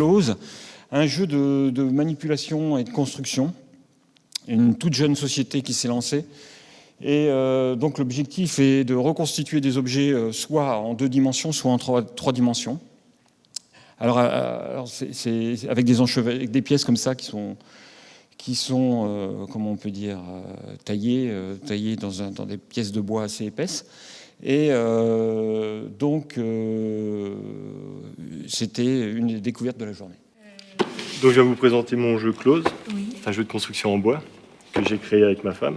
Close, un jeu de manipulation et de construction, une toute jeune société qui s'est lancée. Et donc l'objectif est de reconstituer des objets soit en 2 dimensions, soit en 3 dimensions. Alors c'est avec des pièces comme ça qui sont comment on peut dire, taillées dans des pièces de bois assez épaisses. Et donc c'était une des découvertes de la journée. Donc je vais vous présenter mon jeu Close, un jeu de construction en bois que j'ai créé avec ma femme.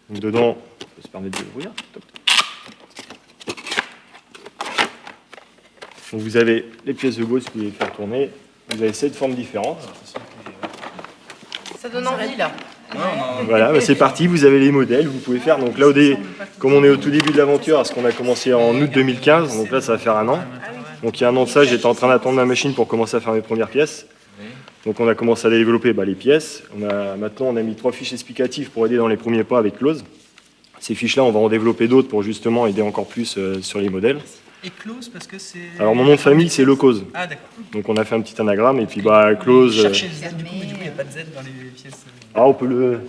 Donc dedans, on peut se permettre de l'ouvrir. Donc vous avez les pièces de bois, si vous voulez les faire tourner. Vous avez 7 formes différentes. Ça donne envie là. Voilà, bah c'est parti, vous avez les modèles, vous pouvez faire. Donc là, comme on est au tout début de l'aventure, parce qu'on a commencé en août 2015, donc là ça va faire 1 an. Donc il y a 1 an de ça, j'étais en train d'attendre ma machine pour commencer à faire mes premières pièces. Donc on a commencé à développer les pièces. Maintenant on a mis 3 fiches explicatives pour aider dans les premiers pas avec Close. Ces fiches-là, on va en développer d'autres pour justement aider encore plus sur les modèles. Et Close, parce que c'est... Alors mon nom de famille, c'est Locose. Ah d'accord. Donc on a fait un petit anagramme et puis Close... Cherchez le Z, du coup, mais du coup, il n'y a pas de Z dans les pièces. Ah, on peut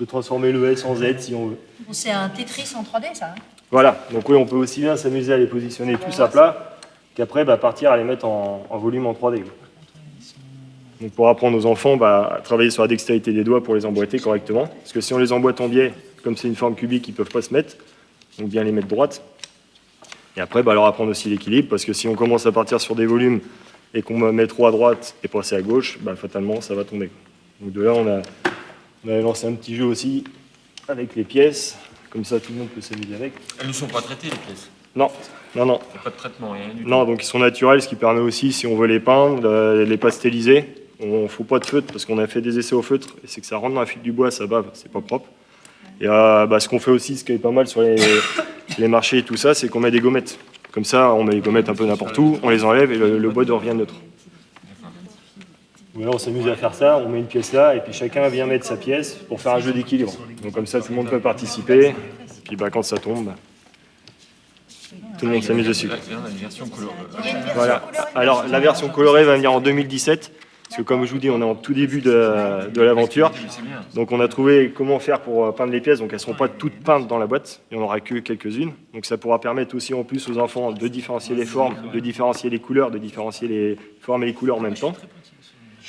transformer le S en Z si on veut. Bon, c'est un Tetris en 3D, ça. Voilà, donc oui, on peut aussi bien s'amuser à les positionner tous à plat qu'après partir à les mettre en volume en 3D. Donc pour apprendre aux enfants à travailler sur la dextérité des doigts pour les emboîter correctement. Parce que si on les emboîte en biais, comme c'est une forme cubique, ils ne peuvent pas se mettre. Donc bien les mettre droites. Et après, leur apprendre aussi l'équilibre, parce que si on commence à partir sur des volumes et qu'on met trop à droite et passer à gauche, fatalement, ça va tomber. Donc de là, on a lancé un petit jeu aussi avec les pièces. Comme ça, tout le monde peut s'amuser avec. Elles ne sont pas traitées, les pièces? Non, non, non. Il n'y a pas de traitement, rien du tout. Non, donc ils sont naturels, ce qui permet aussi, si on veut les peindre, les pasteliser. On ne faut pas de feutre, parce qu'on a fait des essais au feutre, et c'est que ça rentre dans la file du bois, ça bave, c'est pas propre. Et ce qu'on fait aussi, ce qui est pas mal sur les marchés et tout ça, c'est qu'on met des gommettes. Comme ça, on met les gommettes un peu n'importe où, on les enlève et le bois revient neutre. Voilà, on s'amuse à faire ça, on met une pièce là, et puis chacun vient mettre sa pièce pour faire un jeu d'équilibre. Donc comme ça, tout le monde peut participer, et puis quand ça tombe, tout le monde s'amuse dessus. Voilà. Alors la version colorée va venir en 2017. Parce que comme je vous dis, on est en tout début de l'aventure. Donc on a trouvé comment faire pour peindre les pièces. Donc elles ne seront pas toutes peintes dans la boîte. Il n'y en aura que quelques-unes. Donc ça pourra permettre aussi en plus aux enfants de différencier les formes, de différencier les couleurs, de différencier les formes et les couleurs en même temps.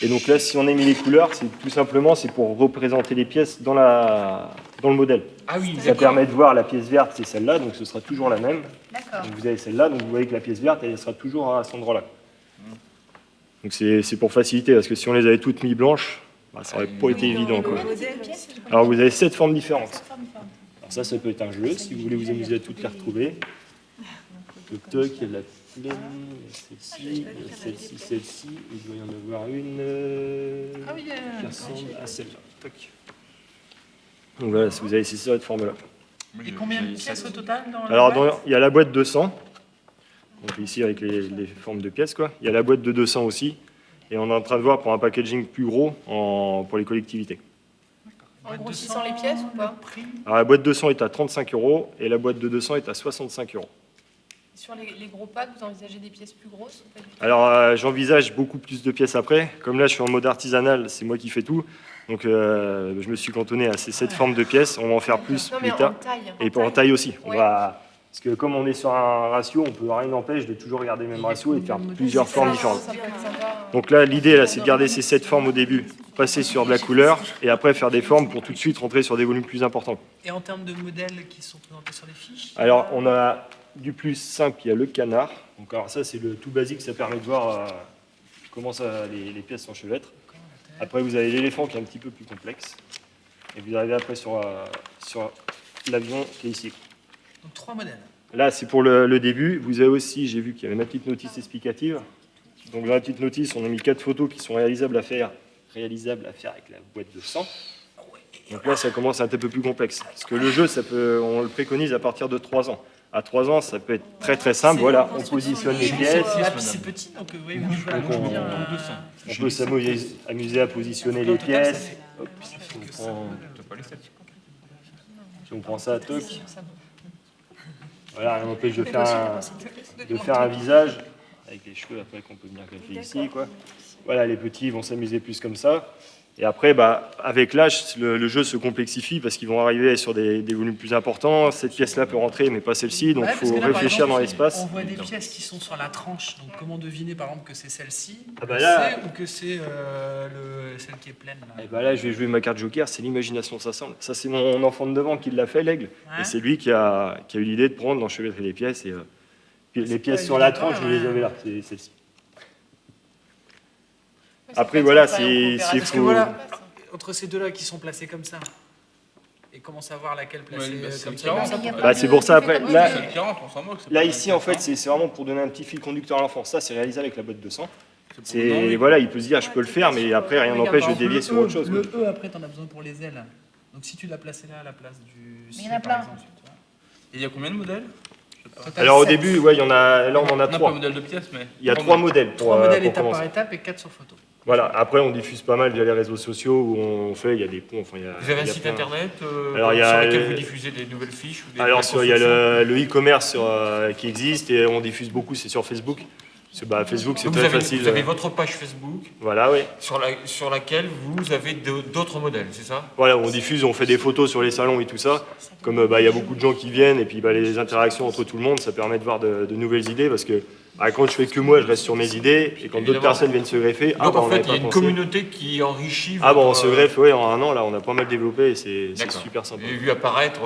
Et donc là, si on a mis les couleurs, c'est tout simplement pour représenter les pièces dans le modèle. Ah oui, ça permet de voir la pièce verte, c'est celle-là, donc ce sera toujours la même. D'accord. Donc vous avez celle-là, donc vous voyez que la pièce verte, elle sera toujours à cet endroit-là. Donc c'est pour faciliter, parce que si on les avait toutes mis blanches, ça n'aurait pas été évident, quoi. Alors vous avez 7 formes différentes. Alors ça peut être un jeu, si vous voulez vous amuser à toutes les retrouver. Toc toc, il y a de la plaine, celle-ci, celle-ci, il doit y en avoir une qui ressemble à celle-là. Toc. Donc voilà, vous avez ces 7 formes-là. Et combien de pièces au total dans la Alors boîte? il y a la boîte 200. Donc ici avec les formes de pièces, quoi. Il y a la boîte de 200 aussi, et on est en train de voir pour un packaging plus gros pour les collectivités. En grossissant les pièces ou pas? Alors la boîte 200 est à 35 € et la boîte de 200 est à 65 €. Sur les gros packs, vous envisagez des pièces plus grosses ou pas du tout? Alors j'envisage beaucoup plus de pièces après. Comme là je suis en mode artisanal, c'est moi qui fais tout. Donc je me suis cantonné à ces 7 formes de pièces. On va en faire plus plus tard. Et en taille aussi. Parce que comme on est sur un ratio, rien n'empêche de toujours regarder le même ratio et de faire plusieurs formes différentes. Donc là, l'idée, c'est de garder ces 7 formes au début, passer sur de la couleur, et après faire des formes pour tout de suite rentrer sur des volumes plus importants. Et en termes de modèles qui sont présentés sur les fiches? Alors, on a du plus simple, il y a le canard. Donc, alors ça, c'est le tout basique, ça permet de voir comment les pièces s'enchevêtrent. Après, vous avez l'éléphant qui est un petit peu plus complexe. Et vous arrivez après sur l'avion qui est ici. Donc 3 modèles. Là, c'est pour le début. Vous avez aussi, j'ai vu qu'il y avait ma petite notice explicative. Donc dans la petite notice, on a mis 4 photos qui sont réalisables à faire avec la boîte de 100. Donc là, ça commence à être un peu plus complexe. Parce que le jeu, on le préconise à partir de 3 ans. À 3 ans, ça peut être très très simple. Voilà, on positionne les pièces. C'est petit, donc oui, on peut s'amuser à positionner les pièces. Hop, si on prend ça, toc. Voilà, rien n'empêche de faire un visage, avec les cheveux après qu'on peut bien greffer ici, quoi. voilà, les petits vont s'amuser plus comme ça. Et après, avec l'âge, le jeu se complexifie parce qu'ils vont arriver sur des volumes plus importants. Cette pièce-là peut rentrer, mais pas celle-ci. Donc, il parce faut que là, par réfléchir exemple, dans l'espace. On voit des pièces qui sont sur la tranche. Donc, comment deviner, par exemple, que c'est celle-ci, là, ou que c'est celle qui est pleine là. Et là, je vais jouer ma carte joker, c'est l'imagination s'assemble. Ça, c'est mon enfant de 9 ans qui l'a fait, l'aigle. Ouais. Et c'est lui qui a eu l'idée de prendre, d'enchevêtrer les pièces. Et, puis les pièces pas sur la évident, tranche, je les ouais. avais là, c'est celle-ci. Ouais, c'est Après, pratique voilà, pour aller en c'est coopérative. Parce que faut- voilà, entre ces deux-là qui sont placés comme ça, et comment savoir laquelle placer Ouais, c'est comme clair. ça. c'est pour ça, après, là, C'est le 40, on s'en moque. c'est là pas ici, le en fait, 40. c'est vraiment pour donner un petit fil conducteur à l'enfant. Ça, c'est réalisé avec la boîte de sang. C'est pour- non, oui. Voilà, il peut se dire, je peux le faire, mais après, rien n'empêche de dévier sur autre chose. Le E, après, t'en as besoin pour les ailes. Donc si tu l'as placé là à la place du C, il y en a par plein. exemple, tu vois. Et il y a combien de modèles? Total Alors, au 7. début, ouais, il y en a, là, on en a Non, pas 3. modèle de pièce, mais. Il y a 3 modèles pour 3 modèles pour étape commencer. par étape et 4 sur photo. Voilà, après, on diffuse pas mal via les réseaux sociaux où on fait, il y a des ponts. Enfin, Vous avez un il y a site plein- internet Alors, il y a sur lequel le- vous diffusez des nouvelles fiches ou des Alors, il y a reconstructions le e-commerce qui existe et on diffuse beaucoup, c'est sur Facebook. Parce que, Facebook, c'est Donc, très facile. vous avez votre page Facebook Voilà, oui. sur laquelle vous avez d'autres modèles, c'est ça? Voilà, on diffuse, on fait des photos sur les salons et tout ça. Comme il y a beaucoup de gens qui viennent et puis les interactions entre tout le monde, ça permet de voir de nouvelles idées parce que quand je fais que moi, je reste sur mes idées et quand d'autres Évidemment. personnes viennent se greffer, Donc on en fait, n'avait il y a pas une pensé. communauté qui enrichit On votre- se greffe, ouais, en un an, là, on a pas mal développé et c'est D'accord. super sympa. J'ai vu apparaître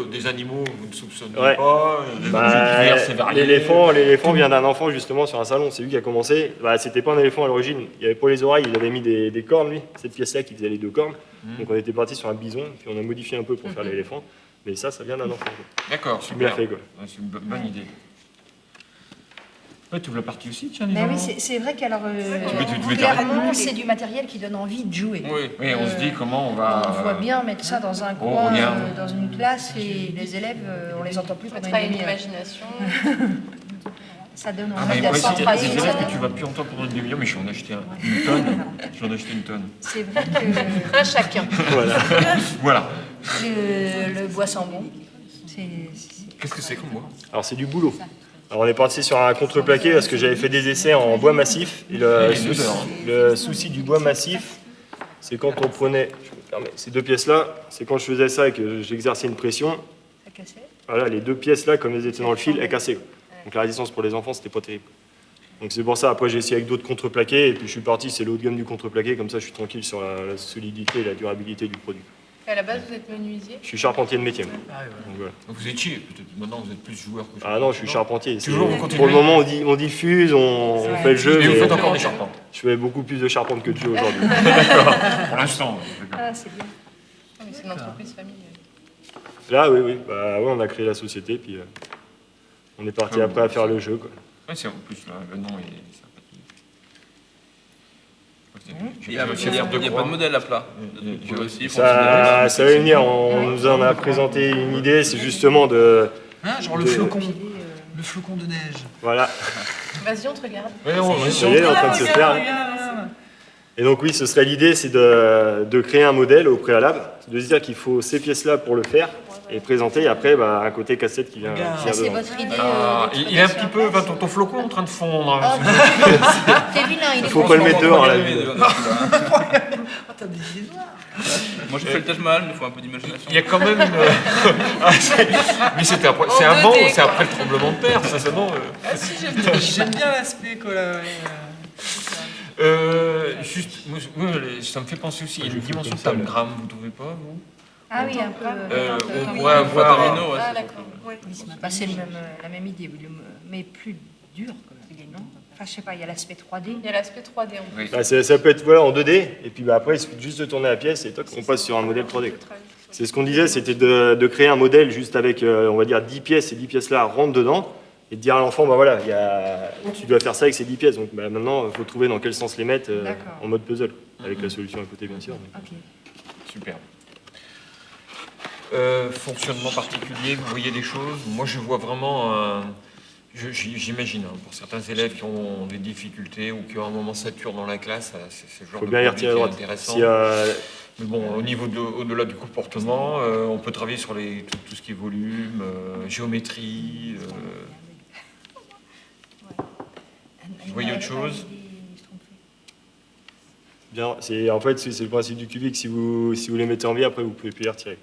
des animaux que vous ne soupçonniez Ouais. pas, des objets divers et variés. L'éléphant vient d'un enfant justement sur un salon, c'est lui qui a commencé. C'était pas un éléphant à l'origine, il y avait pour les oreilles, il avait mis des cornes lui, cette pièce-là qui faisait les 2 cornes. Donc on était parti sur un bison, puis on a modifié un peu pour faire l'éléphant. Mais ça vient d'un enfant. Quoi. D'accord, C'est bien super. fait quoi. Ouais, c'est une bonne idée. Ouais, tu ouvres la partie aussi, tiens, dis Mais donc. oui, c'est vrai qu'alors, tu devais clairement, c'est du matériel qui donne envie de jouer. Oui, on se dit comment on va... On voit bien mettre ça dans un on coin, regarde. dans une classe, et les élèves, on les entend plus Ça pendant travaille une une demi-heure. imagination. Ça donne Ah, envie mais ouais, d'être c'est des centralisé. élèves que tu vas plus entendre pendant une demi-heure, mais je vais en acheter une tonne. J'en ai acheté une tonne. C'est vrai que Un chacun. Voilà. le bois sans bon, c'est... Qu'est-ce que c'est comme moi? Alors c'est du boulot. Alors on est parti sur un contreplaqué parce que j'avais fait des essais en bois massif. Et le souci du bois massif, c'est quand on prenait, je me permets, ces 2 pièces-là, c'est quand je faisais ça et que j'exerçais une pression, Ça cassait. voilà, les 2 pièces-là, comme elles étaient dans le fil, elles cassaient. Donc la résistance pour les enfants, c'était pas terrible. Donc c'est pour ça, après j'ai essayé avec d'autres contreplaqués, et puis je suis parti, c'est le haut de gamme du contreplaqué, comme ça je suis tranquille sur la solidité et la durabilité du produit. Et à la base, vous êtes menuisier. Je suis charpentier de métier. Ah, ouais, voilà. Donc, voilà. Donc vous étiez, peut-être maintenant vous êtes plus joueur que Ah non, je suis charpentier. Toujours, vous Pour continuez. le moment, on diffuse, on fait le jeu, Et vous mais faites encore des charpentes? je fais beaucoup plus de charpente que de jeu aujourd'hui. Pour l'instant. d'accord. Ah, c'est bien. Ah, mais c'est une entreprise familiale. Là, oui, on a créé la société, puis on est parti après à faire le jeu. Quoi. Ouais, c'est en plus, là, le nom est sympathique. Il n'y a, pas de modèle à plat. Vous pouvez aussi Ça va venir, on nous en a présenté une idée, c'est justement de... Hein, genre le flocon de neige. Voilà, Vas-y, on te regarde. Ouais, non, ouais, ça y est, en train de se faire. Et donc oui, ce serait l'idée, c'est de créer un modèle au préalable, de se dire qu'il faut ces pièces-là pour le faire, et présenter, et après, un côté cassette qui vient Ça, c'est dedans. votre idée. Ah, il est un petit peu, ton flocon est en train de fondre. T'es vilain, il est Faut pas le mettre dehors, là. Ah, t'as des idées noires. Moi je fais le Taj Mahal, mais il faut un peu d'imagination. Il y a quand même une... Mais c'était après, c'est En avant 2D, ou c'est après le tremblement de terre, ça non Ah si, j'aime bien l'aspect quoi là. Juste, ça me fait penser aussi, il y a une dimension pentagramme, vous ne trouvez pas, vous? Ah oui, un peu. On pourrait avoir... Domino, ouais, Ah, c'est d'accord. Ouais. C'est la même idée, mais plus dur, quand même, non? Enfin, je sais pas, il y a l'aspect 3D. Il y a l'aspect 3D en plus. Oui. Ça peut être en 2D, et puis après, il suffit juste de tourner la pièce, et toc, on passe sur un modèle 3D. quoi. C'est ce qu'on disait, c'était de créer un modèle juste avec, on va dire, 10 pièces, et 10 pièces-là rentrent dedans, et de dire à l'enfant, voilà, tu dois faire ça avec ces 10 pièces. Donc maintenant, il faut trouver dans quel sens les mettre D'accord. en mode puzzle, avec la solution à côté, bien sûr. mais- Ok. Super. Fonctionnement particulier, vous voyez des choses? Moi, je vois vraiment, j'imagine, hein, pour certains élèves qui ont des difficultés ou qui ont un moment saturent dans la classe, c'est le genre Faut de bien y produit retirer à qui est droite. intéressant. S'il y a- Mais bon, au-delà du comportement, on peut travailler sur tout ce qui est volume, géométrie. Vous voyez autre chose? Bien, en fait, c'est le principe du cubique. Si vous les mettez en biais, après, vous pouvez plus les retirer.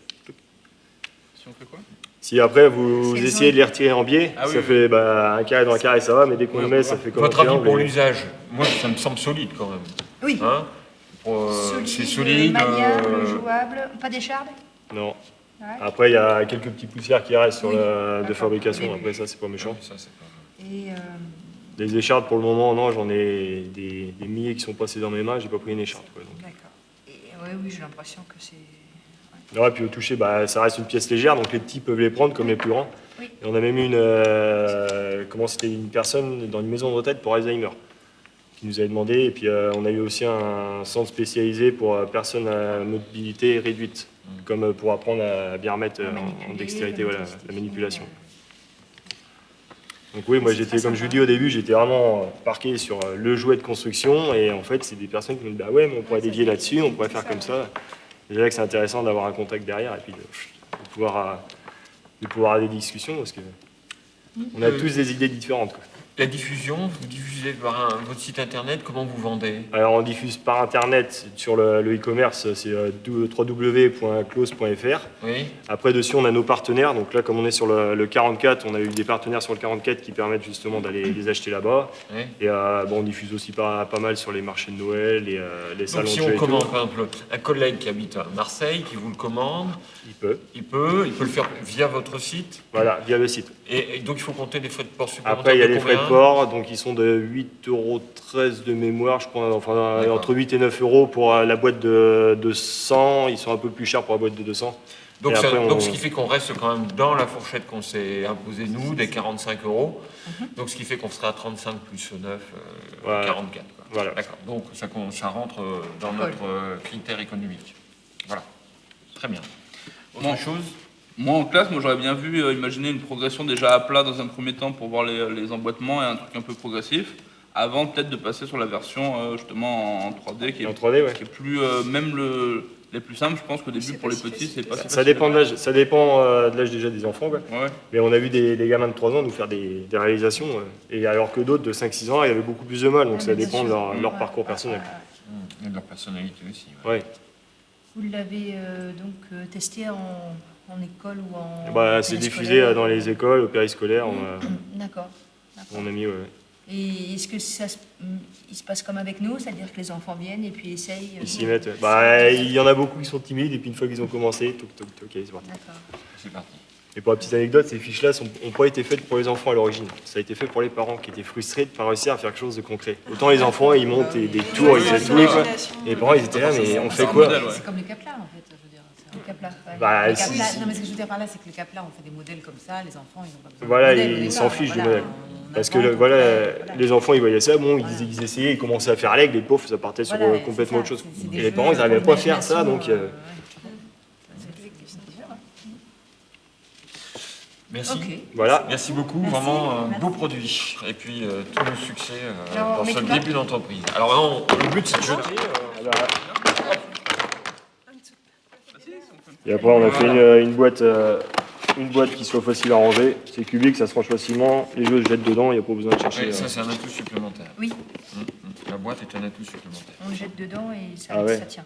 Si on fait quoi? Si après, vous essayez de les retirer en biais, Ah oui, ça oui. fait un carré dans un carré, ça va, mais dès qu'on le met, ça fait comme Votre un avis triangle. pour et- l'usage? Moi, ça me semble solide quand même. Oui. Hein C'est solide. Maniable, jouable, pas d'écharde. Non. Ouais. Après, il y a quelques petits poussières qui restent sur Oui, de d'accord. fabrication. Au début. Après, ça, c'est pas méchant. Ça, c'est pas- Et Les échardes, pour le moment, non, j'en ai des milliers qui sont passés dans mes mains, j'ai pas pris une écharde. Quoi, donc. d'accord. Et oui, j'ai l'impression que c'est. Ouais, puis au toucher, ça reste une pièce légère, donc les petits peuvent les prendre comme les plus grands. Oui. Et on a même eu c'était une personne dans une maison de retraite pour Alzheimer qui nous avait demandé. Et puis on a eu aussi un centre spécialisé pour personnes à mobilité réduite, comme pour apprendre à bien remettre en dextérité la manipulation. Donc oui, moi C'est j'étais, très comme je vous sympa. dis au début, j'étais vraiment parqué sur le jouet de construction. Et en fait, c'est des personnes qui me disent, bah ouais, mais on pourrait dévier là-dessus, on pourrait faire comme ça. Déjà que c'est intéressant d'avoir un contact derrière et puis de pouvoir avoir des discussions parce que on a tous des idées différentes, quoi. La diffusion, vous diffusez par votre site internet, comment vous vendez? Alors on diffuse par internet sur le e-commerce, c'est www.close.fr. Oui. Après dessus on a nos partenaires, donc là comme on est sur le 44, on a eu des partenaires sur le 44 qui permettent justement d'aller les acheter là-bas. Oui. Et on diffuse aussi pas mal sur les marchés de Noël, les salons Donc si de jeux on et tout. commande, par exemple, un collègue qui habite à Marseille, qui vous le commande, Il peut, il peut le faire via votre site. voilà, via le site. Et donc il faut compter des frais de port supplémentaires. Après, il y a de les frais de combien? port, donc ils sont de 8,13 € de mémoire, je crois, enfin D'accord. entre 8 et 9 € pour la boîte de 100, ils sont un peu plus chers pour la boîte de 200. Donc, Et après, donc ce qui fait qu'on reste quand même dans la fourchette qu'on s'est imposée nous, des 45 €. Donc ce qui fait qu'on sera à 35 plus 9, Voilà. 44. Quoi. Voilà. D'accord. Donc ça rentre dans notre critère économique. Voilà. Très bien. Autre Bon. chose? Moi, en classe, j'aurais bien vu imaginer une progression déjà à plat dans un premier temps pour voir les emboîtements et un truc un peu progressif, avant peut-être de passer sur la version justement en 3D qui Et est, en 3D, ouais. qui est plus, même les plus simples, je pense qu'au début pour les petits, c'est pas si Ça facile. dépend de l'âge, ça dépend de l'âge déjà des enfants, quoi. Ouais, ouais. Mais on a vu des gamins de 3 ans nous faire des réalisations, et alors que d'autres de 5-6 ans, il y avait beaucoup plus de mal, donc ça dépend de leur parcours personnel. Et de leur personnalité aussi. Ouais. Ouais. Vous l'avez testé en école ou en. C'est diffusé périscolaire dans les écoles, au périscolaire, D'accord. on a mis, ouais. Et est-ce que il se passe comme avec nous, c'est-à-dire que les enfants viennent et puis essayent. Ils s'y mettent. Il y en a beaucoup qui sont timides, et puis une fois qu'ils ont commencé, toc, ok, c'est parti. D'accord. C'est parti. Et pour la petite anecdote, ces fiches-là n'ont pas été faites pour les enfants à l'origine. Ça a été fait pour les parents qui étaient frustrés de ne pas réussir à faire quelque chose de concret. Autant les enfants, ils montent des tours, ils essaient de tout, quoi. Et les parents, ils étaient là, mais on fait quoi? modèle, ouais. C'est comme le Capla en fait, je veux dire. C'est un Capla. Ouais. Bah, Le si, Capla- si. Non, mais ce que je veux dire par là, c'est que le Capla, on fait des modèles comme ça, les enfants, ils n'ont pas besoin Voilà, de modèle. ils au s'en départ, fichent du voilà, modèle. on Parce que invente, voilà, voilà. les enfants, ils voyaient ça, bon, ils essayaient, ils commençaient à faire l'aigle, les pauvres, ça partait sur Voilà, complètement c'est autre ça, chose. c'est des Et les jeux parents, ils n'arrivaient pas à faire ça, d'imagination, donc... ouais. Merci. Ok. Voilà. Merci beaucoup, Merci. vraiment un Merci. beau produit. Et puis tout le succès Alors, dans mais ce tu vas- début d'entreprise. Alors vraiment, le but c'est de jeter. Et après, on a fait une boîte qui soit facile à ranger. C'est cubique, ça se range facilement. Les jeux se jettent dedans, il n'y a pas besoin de chercher. Ouais, ça c'est un atout supplémentaire. Oui, La boîte est un atout supplémentaire. on le jette dedans et ça, Ah ouais. ça tient.